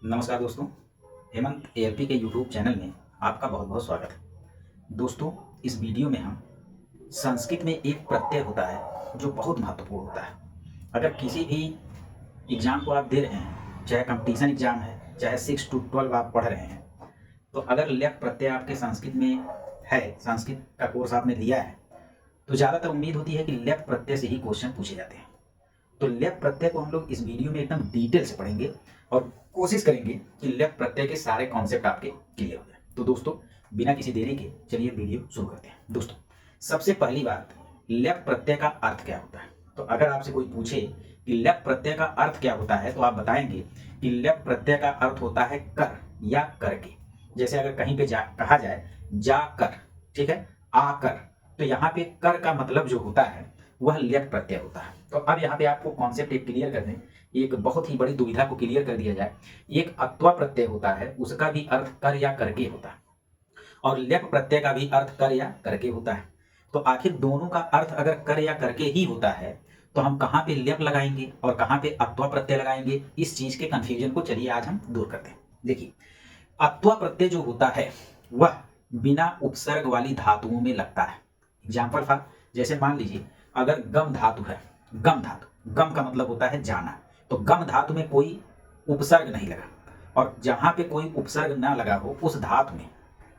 नमस्कार दोस्तों, हेमंत एएलपी के यूट्यूब चैनल में आपका बहुत बहुत स्वागत है। दोस्तों, इस वीडियो में हम संस्कृत में एक प्रत्यय होता है जो बहुत महत्वपूर्ण होता है। अगर किसी भी एग्ज़ाम को आप दे रहे हैं, चाहे कंपटीशन एग्ज़ाम है, चाहे 6 to 12 आप पढ़ रहे हैं, तो अगर ल्यप प्रत्यय आपके संस्कृत में है, संस्कृत का कोर्स आपने लिया है, तो ज़्यादातर उम्मीद होती है कि ल्यप प्रत्यय से ही क्वेश्चन पूछे जाते हैं। तो ल्यप प्रत्यय को हम लोग इस वीडियो में एकदम डिटेल से पढ़ेंगे और कोशिश करेंगे कि ल्यप प्रत्यय के सारे कॉन्सेप्ट आपके क्लियर हो जाए। तो दोस्तों, बिना किसी देरी के चलिए वीडियो शुरू करते हैं। दोस्तों, सबसे पहली बात, ल्यप प्रत्यय का अर्थ क्या होता है। तो अगर आपसे कोई पूछे कि ल्यप प्रत्यय का अर्थ क्या होता है, तो आप बताएंगे कि ल्यप प्रत्यय का अर्थ होता है कर या करके। जैसे अगर कहीं पे कहा जाए जा कर, ठीक है, आकर, तो यहाँ पे कर का मतलब जो होता है वह ल्यप प्रत्यय होता है। तो अब यहाँ पे आपको कॉन्सेप्ट एक क्लियर कर दें, एक बहुत ही बड़ी दुविधा को क्लियर कर दिया जाए। एक अत्वा प्रत्यय होता है, उसका भी अर्थ कर या करके होता है, और ल्यप प्रत्यय का भी अर्थ कर या करके होता है। तो आखिर दोनों का अर्थ अगर कर या करके ही होता है, तो हम कहाँ पे ल्यप लगाएंगे और कहाँ पे अत्वा प्रत्यय लगाएंगे, इस चीज के कंफ्यूजन को चलिए आज हम दूर करते हैं। देखिए, अत्वा प्रत्यय जो होता है वह बिना उपसर्ग वाली धातुओं में लगता है। एग्जाम्पल फॉर, जैसे मान लीजिए अगर गम धातु है, गम धातु, गम का मतलब होता है जाना, तो गम धातु में कोई उपसर्ग नहीं लगा, और जहां पे कोई उपसर्ग ना लगा हो उस धातु में,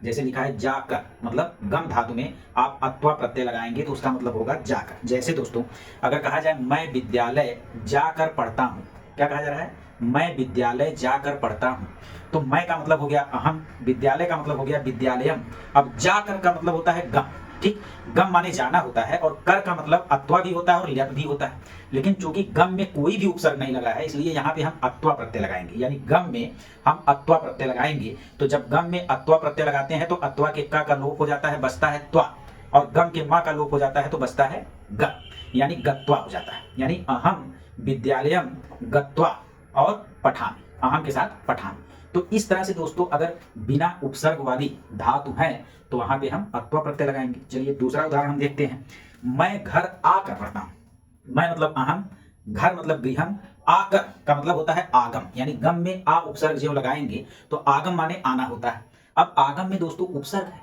जैसे लिखा है जाकर, मतलब गम धातु में आप अत्वा प्रत्यय लगाएंगे तो उसका मतलब होगा जाकर। जैसे दोस्तों, अगर कहा जाए मैं विद्यालय जाकर पढ़ता हूँ, क्या कहा जा रहा है, मैं विद्यालय जाकर पढ़ता हूँ, तो मैं का मतलब हो गया अहम, विद्यालय का मतलब हो गया विद्यालयम, अब जाकर का मतलब होता है गम। ठीक, गम माने जाना होता है, और कर का मतलब अत्वा भी होता है और ल्यप भी होता है। लेकिन चूंकि गम में कोई भी उपसर्ग नहीं लगा है, इसलिए यहाँ पे हम अत्वा प्रत्यय लगाएंगे, यानी गम में हम अत्वा प्रत्यय लगाएंगे। तो जब गम में अत्वा प्रत्यय लगाते हैं तो अत्वा के का लोप हो जाता है, बचता है त्वा, और गम के मा का लोप हो जाता है तो बचता है ग, यानी गत्वा हो जाता है। यानी अहम विद्यालयम गत्वा और पठान, अहम के साथ पठान। तो इस तरह से दोस्तों, अगर बिना उपसर्ग वाली धातु है तो वहां पे हम अत्वा प्रत्यय लगाएंगे। चलिए दूसरा उदाहरण हम देखते हैं। मैं घर आकर पढ़ता हूं, मैं मतलब अहम, घर मतलब गृहम, आकर का मतलब होता है आगम, यानी गम में आ उपसर्ग जो लगाएंगे तो आगम माने आना होता है। अब आगम में दोस्तों उपसर्ग है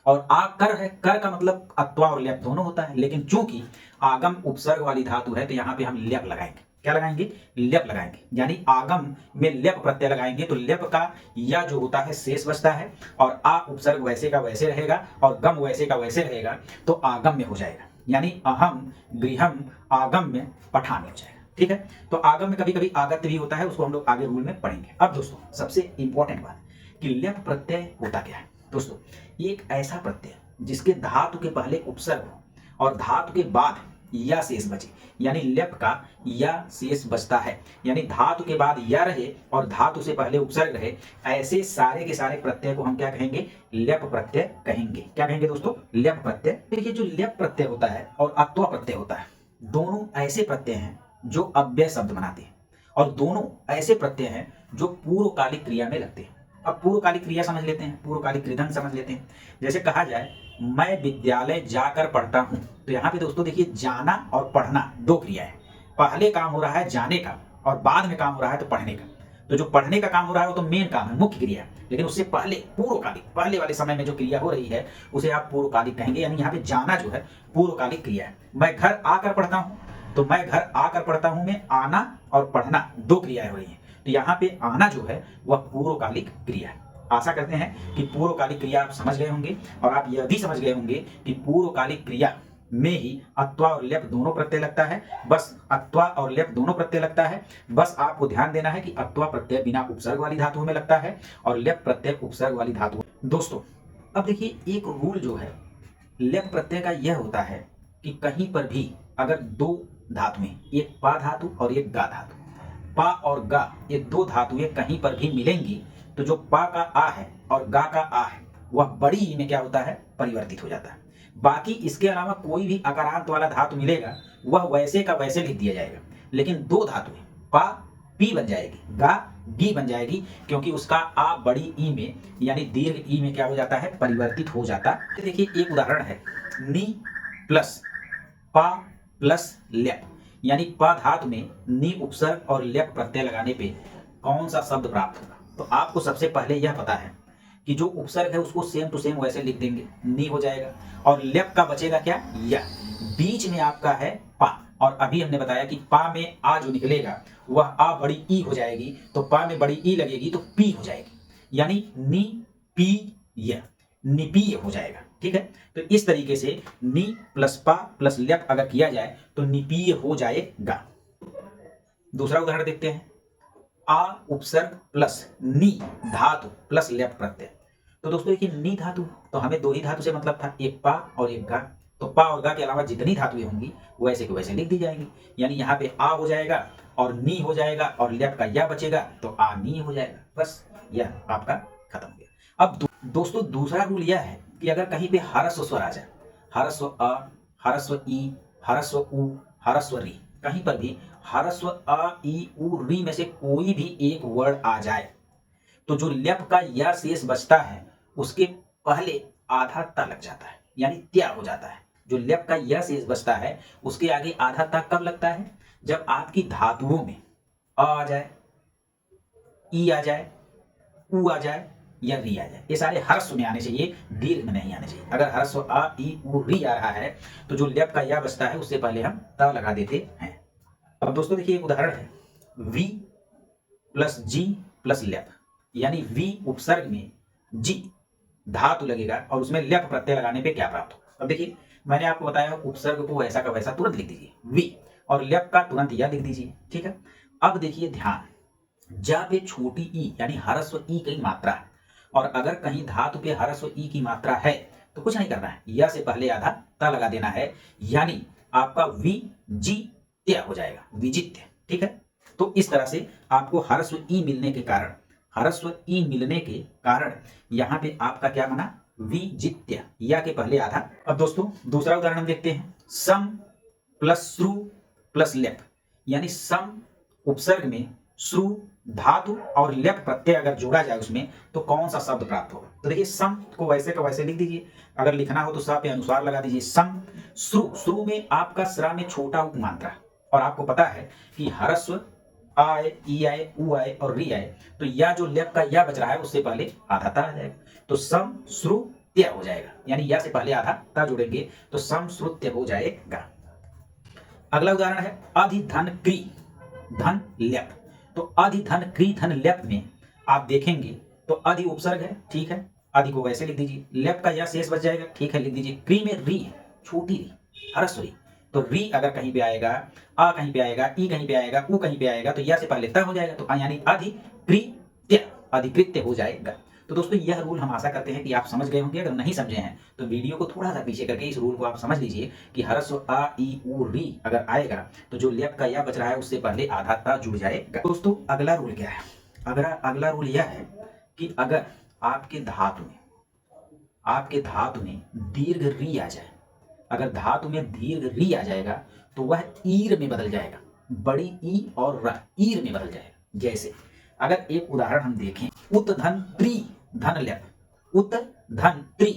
और आकर है, कर का मतलब अत्वा और ल्यप दोनों होता है, लेकिन चूंकि आगम उपसर्ग वाली धातु है तो यहाँ पे हम ल्यप लगाएंगे। क्या लगाएंगे, ल्यप लगाएंगे, यानी आगम में ल्यप प्रत्यय लगाएंगे तो ल्यप का या जो होता है शेष बचता है, और आ उपसर्ग वैसे का वैसे रहेगा और गम वैसे का वैसे रहेगा, तो आगम में हो जाएगा, यानी अहम गृहम आगम में पठान हो जाएगा। ठीक है, तो आगम में कभी कभी आगत भी होता है, उसको हम लोग आगे रूल में पढ़ेंगे। अब दोस्तों, सबसे इंपॉर्टेंट बात कि ल्यप प्रत्यय होता क्या है। दोस्तों, ये एक ऐसा प्रत्यय जिसके धातु के पहले उपसर्ग हो और धातु के बाद या शेष बचे, यानी ल्यप का या शेष बचता है, यानी धातु के बाद या रहे और धातु से पहले उपसर्ग रहे, ऐसे सारे के सारे प्रत्यय को हम क्या कहेंगे, ल्यप प्रत्यय कहेंगे। क्या कहेंगे दोस्तों, ल्यप प्रत्यय। देखिए, जो ल्यप प्रत्यय होता है और अत्वा प्रत्यय होता है, दोनों ऐसे प्रत्यय हैं जो अव्यय शब्द बनाते हैं, और दोनों ऐसे प्रत्यय हैं जो पूर्वकालिक क्रिया में लगते हैं। अब पूर्वकालिक क्रिया समझ लेते हैं, पूर्वकालिक कृदंत समझ लेते हैं। जैसे कहा जाए मैं विद्यालय जाकर पढ़ता हूं, तो यहाँ पे दोस्तों देखिए, जाना और पढ़ना दो क्रिया है। पहले काम हो रहा है जाने का और बाद में काम हो रहा है तो पढ़ने का। तो जो पढ़ने का काम हो रहा है वो तो मेन काम है, मुख्य क्रिया, लेकिन उससे पहले पूर्वकालिक, पहले वाले समय में जो क्रिया हो रही है उसे आप पूर्वकालिक कहेंगे, यानी यहाँ पे जाना जो है पूर्वकालिक क्रिया है। मैं घर आकर पढ़ता हूँ, तो मैं घर आकर पढ़ता हूँ में आना और पढ़ना दो क्रियाएं हो रही है, तो यहाँ पे आना जो है वह पूर्वकालिक क्रिया है। आशा करते हैं कि पूर्वकालिक क्रिया आप समझ गए होंगे, और आप यह भी समझ गए होंगे कि पूर्वकालिक क्रिया में ही अत्वा और ल्यप दोनों प्रत्यय लगता है। बस अत्वा और ल्यप दोनों प्रत्यय लगता है, बस आपको ध्यान देना है कि अत्वा प्रत्यय बिना उपसर्ग वाली धातुओं में लगता है और ल्यप प्रत्यय उपसर्ग वाली धातु। दोस्तों, अब देखिए, एक रूल जो है ल्यप प्रत्यय का यह होता है कि कहीं पर भी अगर दो धातु में, एक पा धातु और एक गा धातु, पा और गा ये दो धातुएं कहीं पर भी मिलेंगी, तो जो पा का आ है और गा का आ है वह बड़ी ई में क्या होता है, परिवर्तित हो जाता है। बाकी इसके अलावा कोई भी अकारांत वाला धातु मिलेगा वह वैसे का वैसे लिख दिया जाएगा, लेकिन दो धातुएं पा पी बन जाएगी, गा गी बन जाएगी, क्योंकि उसका आ बड़ी ई में यानी दीर्घ ई में क्या हो जाता है, परिवर्तित हो जाता है। देखिए, एक उदाहरण है, नी प्लस पा प्लस ल्यप, यानी प धातु में नी उपसर्ग और ल्यप प्रत्यय लगाने पे कौन सा शब्द प्राप्त होगा। तो आपको सबसे पहले यह पता है कि जो उपसर्ग है उसको सेम टू सेम वैसे लिख देंगे, नी हो जाएगा। और लेप का बचेगा क्या, या। बीच में आपका है पा, और अभी हमने बताया कि पा में आ जो निकलेगा वह आ बड़ी ई हो जाएगी, तो पा में बड़ी ई लगेगी तो पी हो जाएगी, यानी नी पी य, निपीय हो जाएगा। ठीक है, तो इस तरीके से नी प्लस पा प्लस लेप अगर किया जाए तो निपीय हो जाएगा। दूसरा उदाहरण देखते हैं, आ उपसर्ग प्लस नी धातु प्लस लेप प्रत्यय। तो दोस्तों देखिए, नी धातु तो हमें दो ही धातु से मतलब था, एक पा और एक गा। तो पा और गा के अलावा जितनी धातुएं होंगी वैसे के वैसे लिख दी जाएंगी, यानी यहाँ पे आ हो जाएगा और नी हो जाएगा और लेप का या बचेगा तो आ नी हो जाएगा। बस यह आपका खत्म हो गया। अब दोस्तों दूसरा रूल यह है कि अगर कहीं पे ह्रस्व स्वर आ जाए, ह्रस्व अ, ह्रस्व ई, ह्रस्व उ, ह्रस्व री, कहीं पर भी ह्रस्व अ ई उ री में से कोई भी एक वर्ड आ जाए तो जो लेप का या शेष बचता है उसके पहले आधा ता लग जाता है, यानी त्या हो जाता है। जो लेप का या शेष बचता है उसके आगे आधा ता कब लगता है, जब आपकी धातुओं में आ जाए, ई आ जाए, उ आ जाए या री आ जाए। ये सारे ह्रस्व में आने चाहिए, दीर्घ में नहीं आने चाहिए। अगर ह्रस्व आ ई उ री आ रहा है तो जो लेप का या बचता है उससे पहले हम ता लगा देते हैं। अब दोस्तों देखिए एक उदाहरण है, वी प्लस जी प्लस लेप, यानी वी उपसर्ग में जी धातु लगेगा और उसमें लेप प्रत्यय लगाने पे क्या प्राप्त होगा। अब देखिए मैंने आपको बताया उपसर्ग को वैसा का वैसा तुरंत लिख दीजिए वी, और लेप का तुरंत या लिख दीजिए। ठीक है, अब देखिए ध्यान, जा पे छोटी ई यानी ह्रस्व ई की मात्रा है, और अगर कहीं धातु पे ह्रस्व ई की मात्रा है तो कुछ नहीं करना है, या से पहले आधा ता लगा देना है, यानी आपका वी जी त्या हो जाएगा, विजित्य। ठीक है, तो इस तरह से आपको ह्रस्व ई मिलने के कारण, ह्रस्व ई मिलने के कारण यहाँ पे आपका क्या बना, विजित्य, या के पहले आधा। अब दोस्तों दूसरा उदाहरण हम देखते हैं, सम प्लस श्रु प्लस लेप, यानी सम उपसर्ग में श्रु धातु और लेप प्रत्यय अगर जोड़ा जाए उसमें तो कौन सा शब्द प्राप्त होगा। तो देखिए सम को वैसे का वैसे लिख दीजिए, अगर लिखना हो तो सा पे अनुसार लगा दीजिए, सम। श्रु, श्रु में आपका स्रा में छोटा उपमात्रा, और आपको पता है कि ह्रस्व आए, ई आए, उ आए और री आए तो या जो लेप का या बच रहा है उससे पहले आधा ता आ जाएगा, तो सम श्रुत्य हो जाएगा, यानी या से पहले आधा ता जोड़ेंगे तो सम श्रुत्य हो जाएगा। अगला उदाहरण है अधिधन क्री धन लेप। तो अधिधन क्री धन लेप में आप देखेंगे तो अधि उपसर्ग है, ठीक है, अधि को वैसे लिख दीजिए, लेप का या शेष बच जाएगा, ठीक है, लिख दीजिए। क्री में री है, छोटी री, ह्रस्व री, तो री अगर कहीं पे आएगा, आ कहीं पे आएगा, ई कहीं पे आएगा, उ कहीं पे आएगा तो या से पहले त हो जाएगा, तो यानी अधिकृत्य, अधिकृत्य हो जाएगा। तो दोस्तों यह रूल हम आशा करते हैं कि आप समझ गए होंगे। अगर नहीं समझे हैं तो वीडियो को थोड़ा सा पीछे करके इस रूल को आप समझ लीजिए कि ह्रस्व आ ई उ री अगर आएगा तो जो लेप का या बच रहा है उससे पहले आधा ता जुड़ जाएगा। दोस्तों अगला रूल क्या है, अगला रूल यह है कि अगर आपके धातु में दीर्घ री आ जाए, अगर धातु में दीर्घ री आ जाएगा तो वह ईर में बदल जाएगा, बड़ी ई और र ईर में बदल जाएगा। जैसे अगर एक उदाहरण हम देखें, उत धन त्रि धन लेप, उत धन त्रि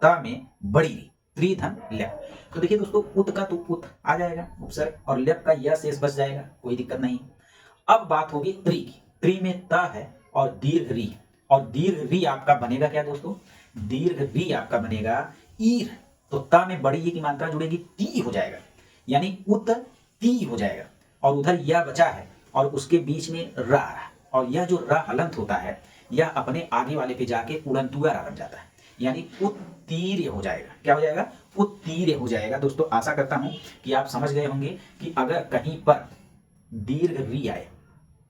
ता में बड़ी री, त्रि धन लेप। तो देखिए दोस्तों उत का तो उत आ जाएगा उपसर्ग और लेप का या शेष बच जाएगा, कोई दिक्कत नहीं। अब बात होगी त्रि की, त्रि में ता है और दीर्घ री, और दीर्घ री आपका बनेगा क्या दोस्तों, दीर्घ री आपका बनेगा ईर, तो ता में बड़ी ई की मात्रा जुड़ेगी, ती हो जाएगा, यानी उत ती हो जाएगा, और उधर या बचा है और उसके बीच में रा आ रहा है, और यह जो रा हलंत होता है यह अपने आगे वाले पे जाके उड़नतुआ रा बन जाता है, यानी उत्तीर्य हो जाएगा। क्या हो जाएगा, उत्तीर्य हो जाएगा। दोस्तों आशा करता हूं कि आप समझ गए होंगे कि अगर कहीं पर दीर्घ री आए,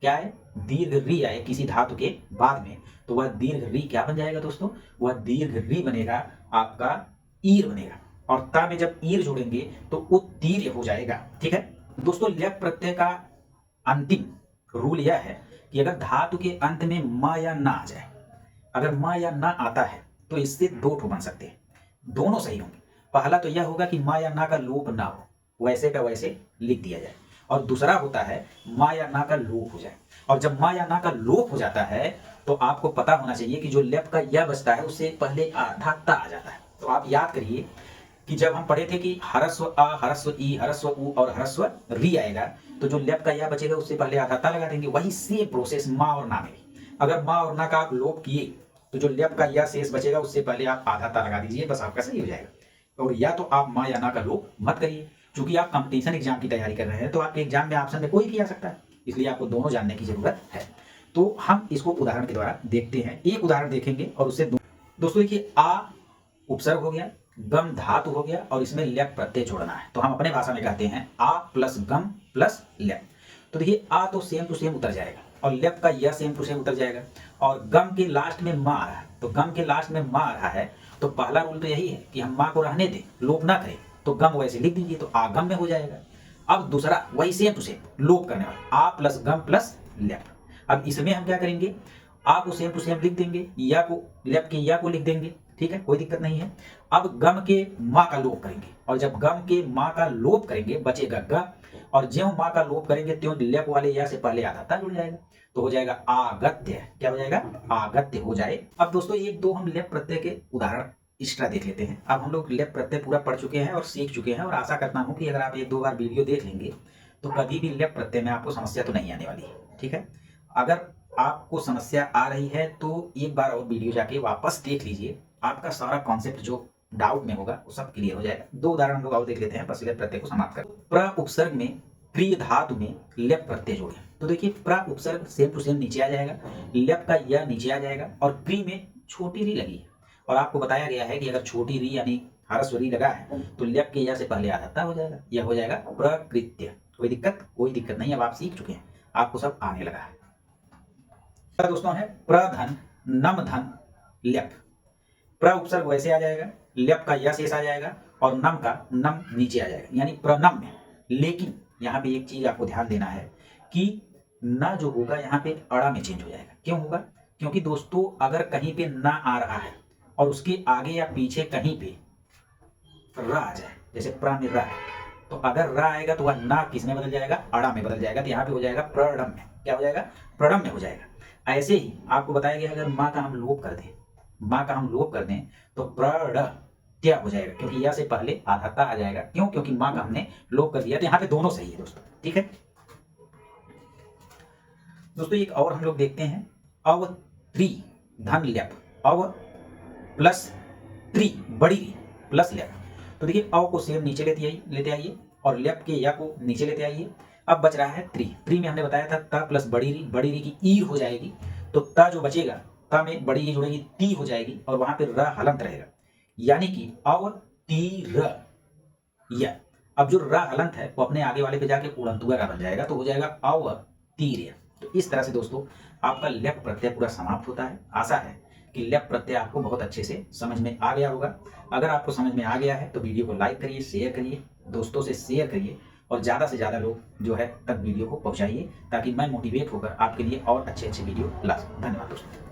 क्या है, दीर्घ री आए किसी धातु के बाद में तो वह दीर्घ री क्या बन जाएगा दोस्तों, वह दीर्घ री बनेगा आपका ईर बनेगा, और ता में जब ईर जोड़ेंगे तो उत्तीर्य हो जाएगा। ठीक है दोस्तों, लेप प्रत्यय का अंतिम रूल यह है कि अगर धातु के अंत में म या ना आ जाए, अगर म या ना आता है तो इससे दो ठो बन सकते हैं, दोनों सही होंगे। पहला तो यह होगा कि म या ना का लोप ना हो, वैसे का वैसे लिख दिया जाए, और दूसरा होता है म या ना का लोप हो जाए। और जब म या ना का लोप हो जाता है तो आपको पता होना चाहिए कि जो लेप का या बचता है उससे पहले आधा ता आ जाता है। तो आप याद करिए कि जब हम पढ़े थे कि ह्रस्व आ, ह्रस्व ई, ह्रस्व उ और ह्रस्व री आएगा तो जो लेप का या बचेगा उससे पहले आधा ता लगा देंगे। वही सेम प्रोसेस मा और ना में भी, अगर माँ और ना का आप लोप किए तो जो लेप का या शेष बचेगा उससे पहले आप आधा ता लगा दीजिए, बस आपका सही हो जाएगा। और या तो आप माँ या ना का लोप मत करिए, क्योंकि आप कंपटीशन एग्जाम की तैयारी कर रहे हैं तो आपके एग्जाम में ऑप्शन में कोई भी आ सकता है, इसलिए आपको दोनों जानने की जरूरत है। तो हम इसको उदाहरण के द्वारा देखते हैं, एक उदाहरण देखेंगे और उससे दोस्तों देखिए, आ उपसर्ग हो गया, गम धातु हो गया और इसमें लेप प्रत्यय जोड़ना है। तो हम अपने भाषा में कहते हैं आ प्लस गम प्लस लेप। तो देखिए आ तो सेम टू सेम उतर जाएगा और लेप का यह सेम टू सेम उतर जाएगा, और गम के लास्ट में माँ आ रहा है, तो गम के लास्ट में माँ आ रहा है तो पहला रूल तो यही है कि हम माँ को रहने दें, लोप ना करें, तो गम वैसे लिख दीजिए तो आगम में हो जाएगा। अब दूसरा वही सेम टू सेम लोप करने वाला, आ प्लस गम प्लस लेप। अब इसमें हम क्या करेंगे, आ को सेम टू सेम लिख देंगे, या को लेप के या को लिख देंगे, ठीक है, कोई दिक्कत नहीं है। अब गम के माँ का लोप करेंगे, और जब गम के माँ का लोप करेंगे बचेगा ग, और ज्यों माँ का लोप करेंगे त्यों लेप वाले या से पहले आधा ता जुड़ जाएगा, तो हो जाएगा आगत्य। क्या हो जाएगा, आगत्य हो जाए। अब दोस्तों एक दो हम लेप प्रत्यय के उदाहरण एक्स्ट्रा देख लेते हैं। अब हम लोग लेप प्रत्यय पूरा पढ़ चुके हैं और सीख चुके हैं, और आशा करता हूं कि अगर आप एक दो बार वीडियो देख लेंगे तो कभी भी लेप प्रत्यय में आपको समस्या तो नहीं आने वाली है, ठीक है। अगर आपको समस्या आ रही है तो एक बार और वीडियो जाके वापस देख लीजिए, आपका सारा कॉन्सेप्ट जो डाउट में होगा वो सब क्लियर हो जाएगा। दो उदाहरण हम लोग और देख लेते हैं, बस लेप प्रत्यय को समाप्त कर। प्र उपसर्ग में प्रिय धातु में लेप प्रत्यय जोड़े, तो देखिए प्र उपसर्ग सेम टू सेम नीचे आ जाएगा, लेप का यह नीचे आ जाएगा, और प्री में छोटी री लगी है, और आपको बताया गया है कि अगर छोटी री यानी ह्रस्व री लगा है तो लेप के या से पहले आधा ता हो जाएगा, यह हो जाएगा प्रकृत्य। कोई दिक्कत नहीं, अब आप सीख चुके हैं, आपको सब आने लगा है। दोस्तों है प्रधन नम धन लेप। प्र उपसर्ग वैसे आ जाएगा, लेप का यह शेष आ जाएगा, और नम का नम नीचे आ जाएगा, यानी प्रनम में। लेकिन यहाँ पे एक चीज आपको ध्यान देना है कि न जो होगा यहाँ पे अड़ा में चेंज हो जाएगा। क्यों होगा, क्योंकि दोस्तों अगर कहीं पे ना आ रहा है और उसके आगे या पीछे कहीं पे रा आ जाए, जैसे प्र में रा है, तो अगर रा आएगा तो वह ना किस में बदल जाएगा, अड़ा में बदल जाएगा, तो यहाँ पे हो जाएगा प्रडम में। क्या हो जाएगा, प्रडम में हो जाएगा। ऐसे ही आपको बताया गया अगर माँ का हम लोप कर दें, माँ का हम लोप कर दें तो प्रडत्य हो जाएगा, क्योंकि या से पहले आधा ता आ जाएगा। क्यों, क्योंकि माँ का हमने लोप कर दिया, तो यहाँ पे दोनों सही है दोस्तों, ठीक है। दोस्तों एक और हम लोग देखते हैं, अव त्रि धन लेप, अव प्लस त्रि बड़ी री प्लस लेप। तो देखिए अव को सेम नीचे लेते आइए और लेप के या को नीचे लेते आइए। अब बच रहा है त्रि। त्रि में हमने बताया था त प्लस बड़ी री की ई हो जाएगी, तो त जो बचेगा त में बड़ी ई जुड़ेगी, ती हो जाएगी, और वहां पे र हलंत रहेगा, यानी कि अव ती र य। अब जो र हलंत है वो अपने आगे वाले पे जाके उड़ंतुआ का बन जाएगा, तो हो जाएगा अव तीर्य। तो इस तरह से दोस्तों आपका लेप प्रत्यय पूरा समाप्त होता है। आशा है कि लेप प्रत्यय आपको बहुत अच्छे से समझ में आ गया होगा। अगर आपको समझ में आ गया है तो वीडियो को लाइक करिए, शेयर करिए, दोस्तों से शेयर करिए, और ज़्यादा से ज़्यादा लोग जो है तक वीडियो को पहुंचाइए, ताकि मैं मोटिवेट होकर आपके लिए और अच्छे वीडियो ला सकूं। धन्यवाद दोस्तों।